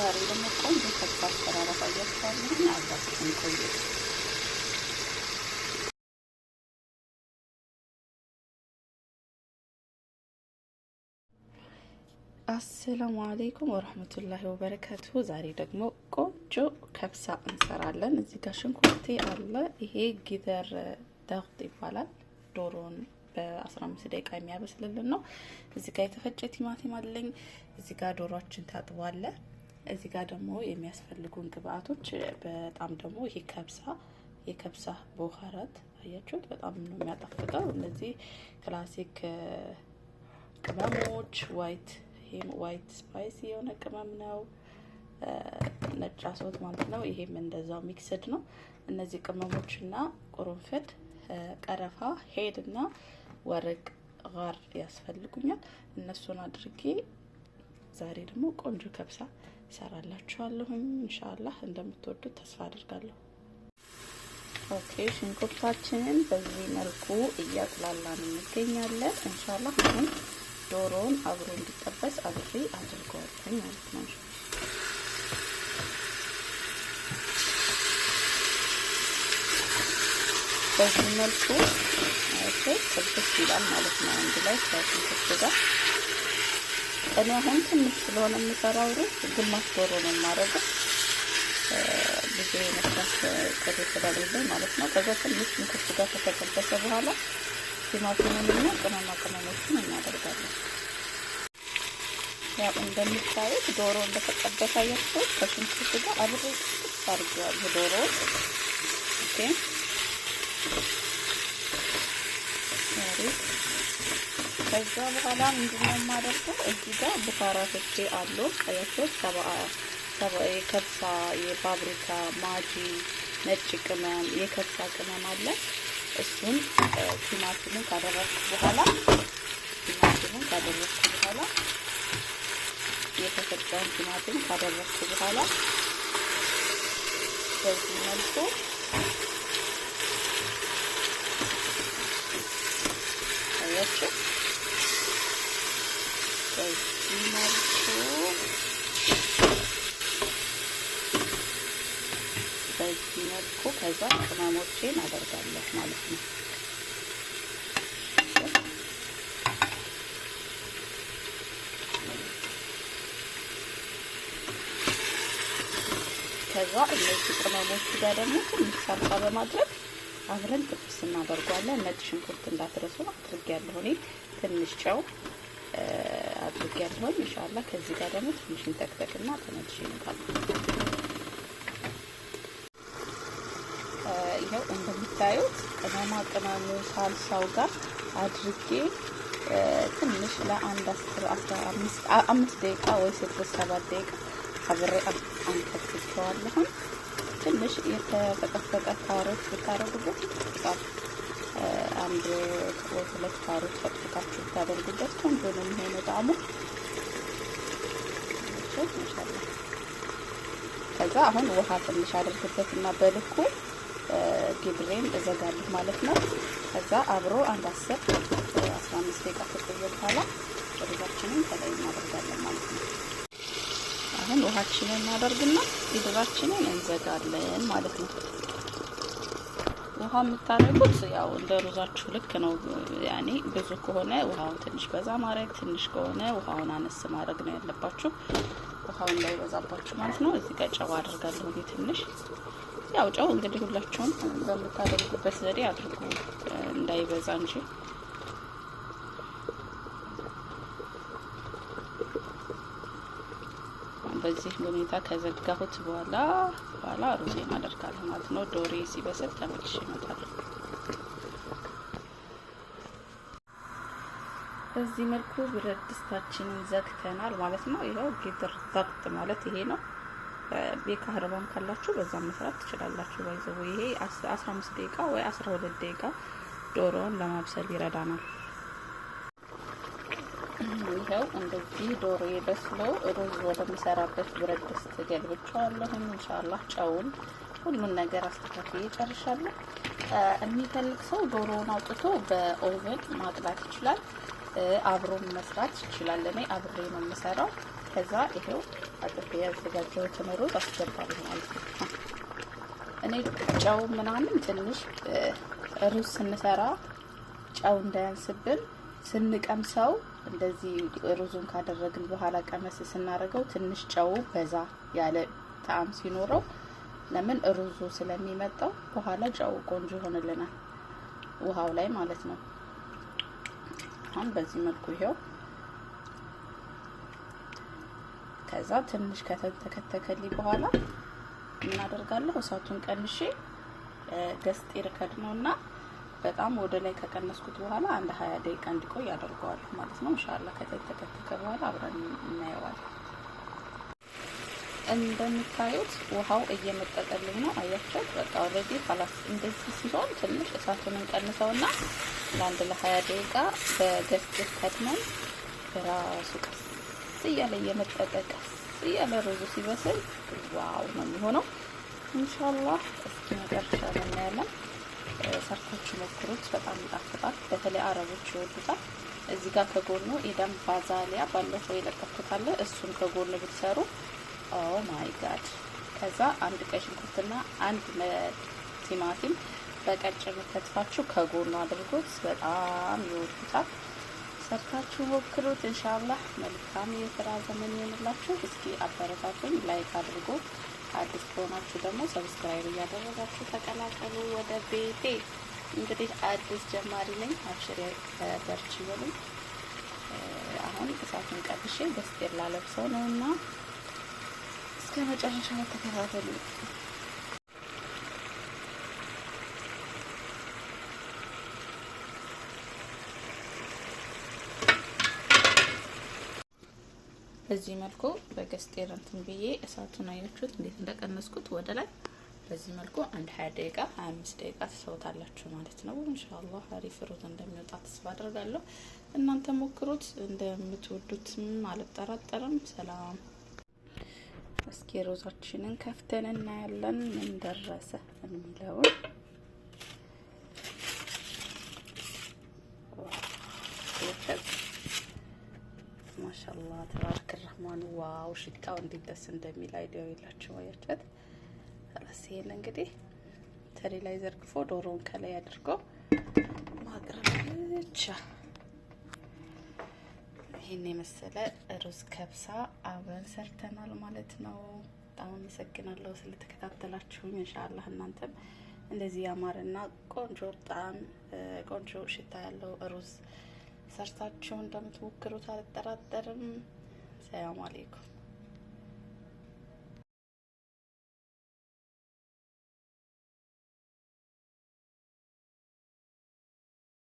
ዛሬ ደግሞ ቆንጆ ከብሳ አሰራር አሳያችኋለሁ። አብራችሁን ቆዩ። አሰላሙ አለይኩም ወራህመቱላሂ ወበረካቱ። ዛሬ ደግሞ ቆንጆ ከብሳ እንሰራለን። እዚህ ጋር ሽንኩርቴ አለ። ይሄ ጊደር ዳግጥ ይባላል። ዶሮን በ15 ደቂቃ የሚያበስልልን ነው። እዚህ ጋር የተፈጨ ቲማቲም አለኝ። እዚህ ጋር ዶሮአችን ታጥቧል። እዚህ ጋር ደግሞ የሚያስፈልጉን ግብአቶች በጣም ደግሞ ይሄ የከብሳ ቦሃራት አያችሁት፣ በጣም ነው የሚያጣፍጠው። እነዚህ ክላሲክ ቅመሞች ዋይት ስፓይሲ የሆነ ቅመም ነው፣ ነጭ አስወት ማለት ነው። ይሄም እንደዛው ሚክስድ ነው። እነዚህ ቅመሞችና ቁርንፍድ፣ ቀረፋ፣ ሄድና ወረቅ ጋር ያስፈልጉኛል። እነሱን አድርጌ ዛሬ ደግሞ ቆንጆ ከብሳ ሰራላችኋለሁ። ኢንሻአላህ እንደምትወዱት ተስፋ አድርጋለሁ። ኦኬ፣ ሽንኩርታችንን በዚህ መልኩ እያጥላላን እንገኛለን። ኢንሻአላህ አሁን ዶሮውን አብሮ እንዲጠበስ አብሬ አድርገዋለሁ ማለት ነው። በዚህ መልኩ ጥብስ ይላል ማለት ነው። አንድ ላይ ከሽንኩርቱ ጋር እኔ አሁን ትንሽ ስለሆነ የምሰራው ሩዝ ግማሽ ዶሮ ነው የማደርገው፣ ብዙ የመስራት ቅድ ስለሌለኝ ማለት ነው። ከዛ ትንሽ ሽንኩርቱ ጋር ከተጠበሰ በኋላ ቲማቲሙንና ቅመማ ቅመሞችን እናደርጋለን። ያው እንደምታዩት ዶሮ እንደተጠበሰ አያችሁት፣ ከሽንኩርቱ ጋር አብሬ ጥብስ አድርጌዋለሁ ዶሮ። ኦኬ፣ ከዛ በኋላ ምንድነው የማደርገው? እዚህ ጋር ቡካራቶቼ አሉ አያችሁት፣ የከብሳ የፋብሪካ ማጂ፣ ነጭ ቅመም፣ የከብሳ ቅመም አለ። እሱን ቲማቲሙን ካደረኩ በኋላ የተፈጨውን ቲማቲም ካደረኩ በኋላ በዚህ መልኩ አያችሁ፣ በዚህ መልኩ ከዛ ቅመሞቼን አደርጋለሁ ማለት ነው። ከዛ እነዚህ ቅመሞች ጋር ደግሞ ትንሽ ሳልሳ በማድረግ አብረን ጥብስ እናደርጓለን። ነጭ ሽንኩርት እንዳትረሱ አድርጌያለሁ እኔ፣ ትንሽ ጨው አድርጌያለሁ። ኢንሻአላህ ከዚህ ጋር ደግሞ ትንሽ እንተክተክና ተመልሼ እመጣለሁ። ይሄው እንደምታዩት ቅመማ ቅመሙ ሳልሳው ጋር አድርጌ ትንሽ ለአንድ 15 ደቂቃ ወይ 6-7 ደቂቃ አብሬ አንተክተዋለሁ። ትንሽ የተፈቀፈቀ ካሮት ብታረጉበት ይጣፍጣል። አንድ ወይ 2 ካሮት ፈቅፍቃችሁ ብታደርጉበት ቆንጆ ነው የሚሆነው ጣዕሙ። ኢንሻአላህ ከዛ አሁን ውሃ ትንሽ አድርግበትና በልኩ ጊድሬን እዘጋለሁ ማለት ነው። ከዛ አብሮ አንድ 10-15 ደቂቃ ከቆየ በኋላ ሩዛችንን ከላይ እናደርጋለን ማለት ነው። አሁን ውሃችንን እናደርግና ጊድራችንን እንዘጋለን ማለት ነው። ውሃ የምታደርጉት ያው እንደ ሩዛችሁ ልክ ነው። ያኔ ብዙ ከሆነ ውሃውን ትንሽ በዛ ማድረግ፣ ትንሽ ከሆነ ውሃውን አነስ ማድረግ ነው ያለባችሁ፣ ውሃው እንዳይበዛባችሁ ማለት ነው። እዚህ ጋር ጨው አድርጋለሁ እኔ ትንሽ። ያው ጨው እንግዲህ ሁላችሁም በምታደርጉበት ዘዴ አድርጉ እንዳይበዛ እንጂ። በዚህ ሁኔታ ከዘጋሁት በኋላ ሩዜን አደርጋለሁ ማለት ነው። ዶሬ ሲበስል ተመልሼ እመጣለሁ። በዚህ መልኩ ብረት ድስታችንን ዘግተናል ማለት ነው። ይሄው ጊድር ዳግጥ ማለት ይሄ ነው። የካህረባም ካላችሁ በዛ መስራት ትችላላችሁ። ባይዘው ይሄ 15 ደቂቃ ወይ 12 ደቂቃ ዶሮውን ለማብሰል ይረዳናል። ይሄው እንደዚህ ዶሮ የበስለው ሩዝ ወደምሰራበት ብረት ድስት ገልብጫዋለሁ። ኢንሻአላህ ጨውን ሁሉን ነገር አስተካክዬ ጨርሻለሁ። የሚፈልግ ሰው ዶሮውን አውጥቶ በኦቨን ማጥላት ይችላል፣ አብሮ መስራት ይችላል። እኔ አብሬ ነው የምሰራው። ከዛ ይሄው አጥቤ ያዘጋጀሁትን ሩዝ አስገባለሁ ማለት ነው። እኔ ጨው ምናምን ትንሽ ሩዝ ስንሰራ ጨው እንዳያንስብን ስንቀምሰው እንደዚህ ሩዙን ካደረግን በኋላ ቀመስ ስናደርገው ትንሽ ጨው በዛ ያለ ጣዕም ሲኖረው ለምን ሩዙ ስለሚመጣው በኋላ ጨው ቆንጆ ይሆንልናል ውሃው ላይ ማለት ነው። አሁን በዚህ መልኩ ይሄው ከዛ ትንሽ ከተከተከልኝ በኋላ ምን አደርጋለሁ? እሳቱን ቀንሼ ገስጤር ከድነውና በጣም ወደ ላይ ከቀነስኩት በኋላ አንድ 20 ደቂቃ እንዲቆይ አደርገዋለሁ ማለት ነው። ኢንሻአላህ ከተከተከ በኋላ አብረን እናየዋለን። እንደምታዩት ውሃው እየመጠጠልኝ ነው። አያችሁት? በቃ ኦሬዲ خلاص እንደዚህ ሲሆን ትንሽ እሳቱን እንቀንሰውና ለአንድ ለ20 ደቂቃ በገስጤር ከድነን ራሱ ቀስ እያለ እየመጠጠ ቀስ እያለ ሩዙ ሲበስል ዋው ነው የሚሆነው። ኢንሻአላህ እስኪ መጨረሻ ላይ እናያለን። ሰርታችሁ ሞክሩት፣ በጣም ይጣፍጣል። በተለይ አረቦች ይወዱታል። እዚህ ጋር ከጎኑ ኢዳም ባዛሊያ ባለፈው የለቀኩት አለ። እሱን ከጎኑ ብትሰሩ ኦ ማይ ጋድ። ከዛ አንድ ቀይ ሽንኩርትና አንድ ቲማቲም በቀጭኑ ከትፋችሁ ከጎኑ አድርጉት፣ በጣም ይወዱታል። ሰርታችሁ ሞክሩት ኢንሻአላህ። መልካም የስራ ዘመን ይሁንላችሁ። እስኪ አበረታቱኝ፣ ላይክ አድርጉ። አዲስ ከሆናችሁ ደግሞ ሰብስክራይብ እያደረጋችሁ ተቀላቀሉ ወደ ቤቴ። እንግዲህ አዲስ ጀማሪ ነኝ፣ አብሽሪ በርቺ በሉኝ። አሁን እሳቱን ቀብሼ ገስጤር ላለብሰው ነውና እስከ መጨረሻው ተከታተሉ። በዚህ መልኩ በገስጤር እንትን ብዬ እሳቱን አያችሁት እንዴት እንደቀነስኩት ወደ ላይ። በዚህ መልኩ አንድ 20 ደቂቃ 25 ደቂቃ ተሰውታላችሁ ማለት ነው። ኢንሻአላህ አሪፍ ሩዝ እንደሚወጣ ተስፋ አደርጋለሁ። እናንተ ሞክሩት፣ እንደምትወዱትም አልጠራጠርም። ሰላም። እስኪ ሩዛችንን ከፍተን እናያለን ምን ደረሰ የሚለውን። ማሻአላህ ተባረከ ረህማን። ዋው ሽታው እንዴት ደስ እንደሚል አይዲያው የላችሁ አያችሁት? ራሴን እንግዲህ ትሪ ላይ ዘርግፎ ዶሮውን ከላይ አድርጎ ማቅረብ ብቻ። ይሄን የመሰለ ሩዝ ከብሳ አብረን ሰርተናል ማለት ነው። በጣም አመሰግናለሁ ስለተከታተላችሁኝ። ኢንሻአላህ እናንተም እንደዚህ ያማረና ቆንጆ ጣዕም ቆንጆ ሽታ ያለው ሩዝ ሰርታችሁ እንደምትሞክሩት አልጠራጠርም። ሰላም አለይኩም።